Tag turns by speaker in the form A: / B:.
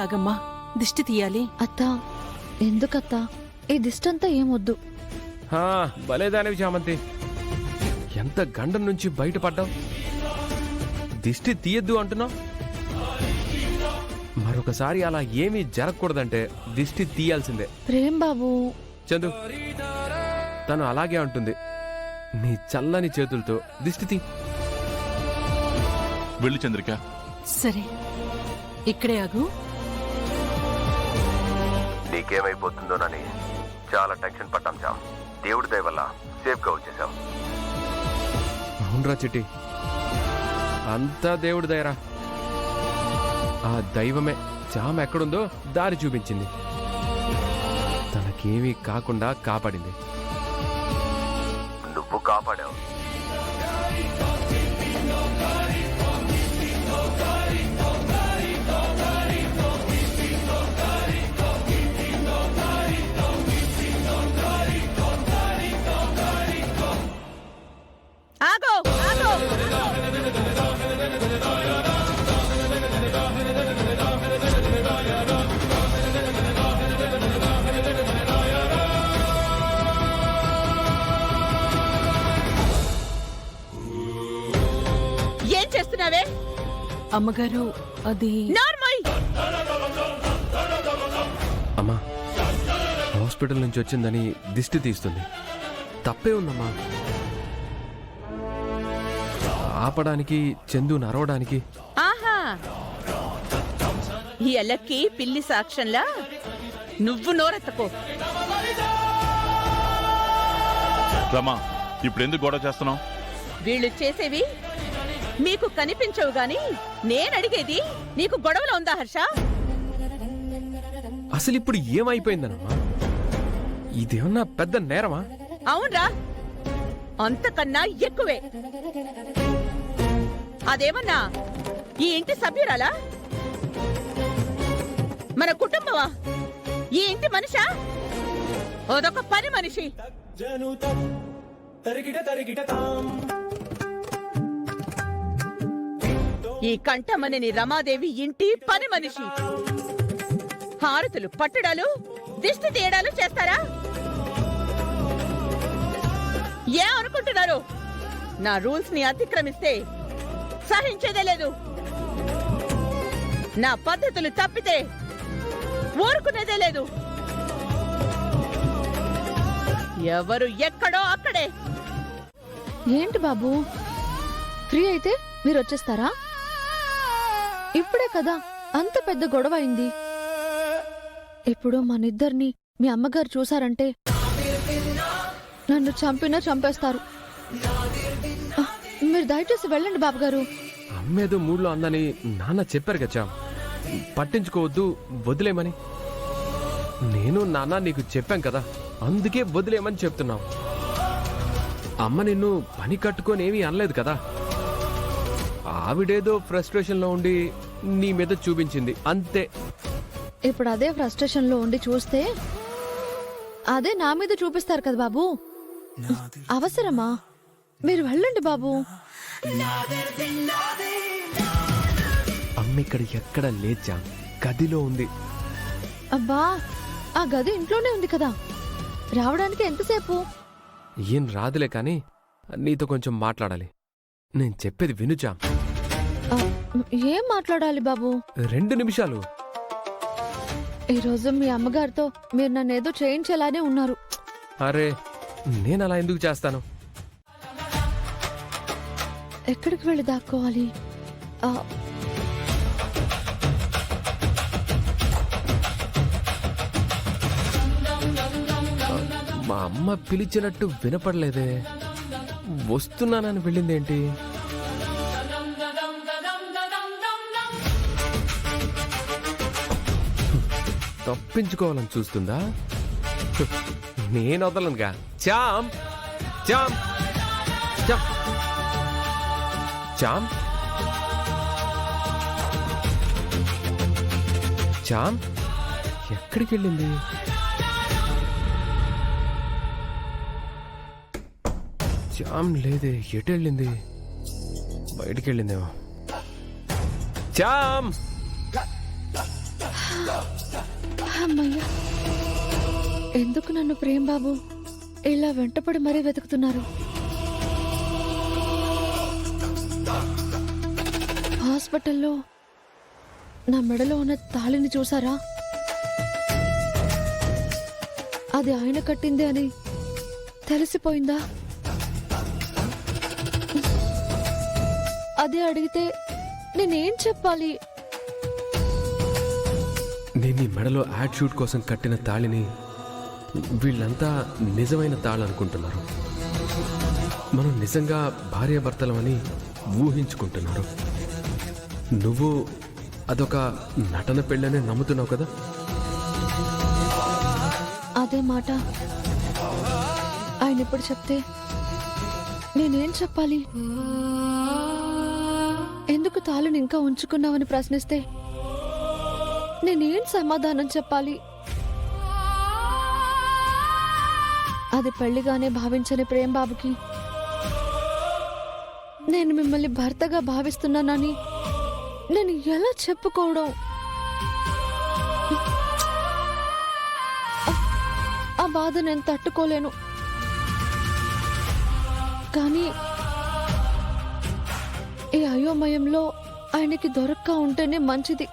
A: ఆగమ్మా, దిష్టి తీయాలి.
B: అత్తా, ఎందుకత్తా? ఈ దిష్టంతా ఏమొద్దు.
C: భలేదానివి చామంతి, ఎంత గండం నుంచి బయటపడ్డావు. దిష్టి తీయద్దు అంటున్నావు. మరొకసారి అలా ఏమీ జరగకూడదంటే దిష్టి తీయాల్సిందే.
B: ప్రేమ్ బాబు.
C: చందు, తను అలాగే అంటుంది. నీ చల్లని చేతులతో దిష్టి తీ.
D: వెళ్ళు చంద్రిక.
A: సరే, ఇక్కడే ఆగు.
E: నీకేమైపోతుందోనని చాలా టెన్షన్ పడ్డాం చామ్. దేవుడి దయ వల్ల సేఫ్ గా వచ్చేసాం.
C: అవునరా చిట్టి, అంతా దేవుడి దయరా. ఆ దైవమే చామ ఎక్కడుందో దారి చూపించింది, తనకేమీ కాకుండా కాపాడింది.
E: నువ్వు కాపాడావు.
A: ఆగో ఆగో. ఏం చేస్తున్నావే? అమ్మగారు, అది నార్మల్.
C: అమ్మా, హాస్పిటల్ నుంచి వచ్చిందని దిష్టి తీస్తుంది. తప్పే ఉందమ్మా. ఆపడానికి, చందు నరవడానికి.
A: ఆహా, ఈ ఎల్లకి పిల్లి సాక్ష్యంలా నువ్వు నోరెత్తకో.
D: రమా, ఇప్పుడు ఎందుకు గొడవ చేస్తున్నావు?
A: వీళ్ళు చేసేవి మీకు కనిపించవు గాని నేనడిగేది నీకు గొడవలో ఉందా హర్ష?
C: అసలు ఇప్పుడు ఏమైపోయిందనమ్మా? ఇదేమన్నా పెద్ద నేరమా?
A: అవునరా, అంతకన్నా ఎక్కువే. అదేమన్నా ఈ ఇంటి సభ్యురాలా? మన కుటుంబమా? ఈ ఇంటి మనిషా? అదొక పని మనిషి. ఈ కంఠమని రమాదేవి ఇంటి పని మనిషి. హారతులు పట్టడాలు, దిష్టి తీయడాలు చేస్తారా? ఏ అనుకుంటున్నారు? నా రూల్స్ ని అతిక్రమిస్తే సహించేదే లేదు. నా పద్ధతులు తప్పితే ఊరుకునేదే లేదు. ఎవరు ఎక్కడో అక్కడే.
B: ఏంటి బాబు, ఫ్రీ అయితే మీరు వచ్చేస్తారా? ఇప్పుడే కదా అంత పెద్ద గొడవ అయింది. ఇప్పుడు మనిద్దరిని మీ అమ్మగారు చూసారంటే నన్ను చంపినా చంపేస్తారు. మీరు దయచేసి వెళ్ళండి బాబుగారు.
C: అమ్మేదో మూడ్లో అందని నాన్న చెప్పారు కదా, పట్టించుకోవద్దు, వదిలేమని. నేను నాన్న నీకు చెప్పాం కదా, అందుకే వదిలేమని చెప్తున్నావు. అమ్మ నిన్ను పని కట్టుకొని ఏమీ అనలేదు కదా. ఆవిడేదో ఫ్రస్ట్రేషన్ లో ఉండి నీ మీద చూపించింది అంతే.
B: ఇప్పుడు అదే ఫ్రస్ట్రేషన్ లో ఉండి చూస్తే అదే నా మీద చూపిస్తారు కదా బాబు. అవసరమా? మీరు వెళ్ళండి బాబు.
C: అమ్మ ఇక్కడ ఎక్కడ లేచా, గదిలో ఉంది.
B: అబ్బా, ఆ గది ఇంట్లోనే ఉంది కదా, రావడానికి ఎంతసేపు?
C: ఏం రాదులే కాని నీతో కొంచెం మాట్లాడాలి. నేను చెప్పేది వినుచా.
B: ఏం మాట్లాడాలి బాబు?
C: 2 నిమిషాలు.
B: ఈరోజు మీ అమ్మగారితో మీరు నన్నేదో చేయించేలానే ఉన్నారు.
C: అరే, నేను అలా ఎందుకు చేస్తాను?
B: ఎక్కడికి వెళ్ళి దాక్కోవాలి?
C: మా అమ్మ పిలిచినట్టు వినపడలేదే. వస్తున్నానని వెళ్ళిందేంటి? తప్పించుకోవాలని చూస్తుందా? నేను వదలనుగా. చామ్ చామ్ చామ్ చామ్ చామ్ ఎక్కడికి వెళ్ళింది? చామ్ లేదే, ఎటు వెళ్ళింది? బయటికి వెళ్ళిందేమో. చామ్
B: అమ్మయ్యా, ఎందుకు నన్ను ప్రేమ్ బాబు ఇలా వెంటపడి మరీ వెతుకుతున్నారు? హాస్పిటల్లో నా మెడలో ఉన్న తాళిని చూసారా? అది ఆయన కట్టింది అని తెలిసిపోయిందా? అదే అడిగితే నేనేం చెప్పాలి?
C: నేను ఈ మెడలో యాడ్ షూట్ కోసం కట్టిన తాళిని వీళ్ళంతా నిజమైన తాళి అనుకుంటున్నారు. మనం నిజంగా భార్యాభర్తలమని ఊహించుకుంటున్నారు. నువ్వు అదొక నటన పెళ్ళనే నమ్ముతున్నావు కదా?
B: అదే మాట ఆయన ఇప్పుడు చెప్తే నేనేం చెప్పాలి? ఎందుకు తాళిని ఇంకా ఉంచుకున్నావని ప్రశ్నిస్తే నేనేం సమాధానం చెప్పాలి? అది పెళ్లిగానే భావించని ప్రేమ్ బాబుకి నేను మిమ్మల్ని భర్తగా భావిస్తున్నానని నేను ఎలా చెప్పుకోవడం? ఆ బాధ నేను తట్టుకోలేను. కానీ ఈ అయోమయంలో ఆయనకి దొరక్క ఉంటేనే మంచిది.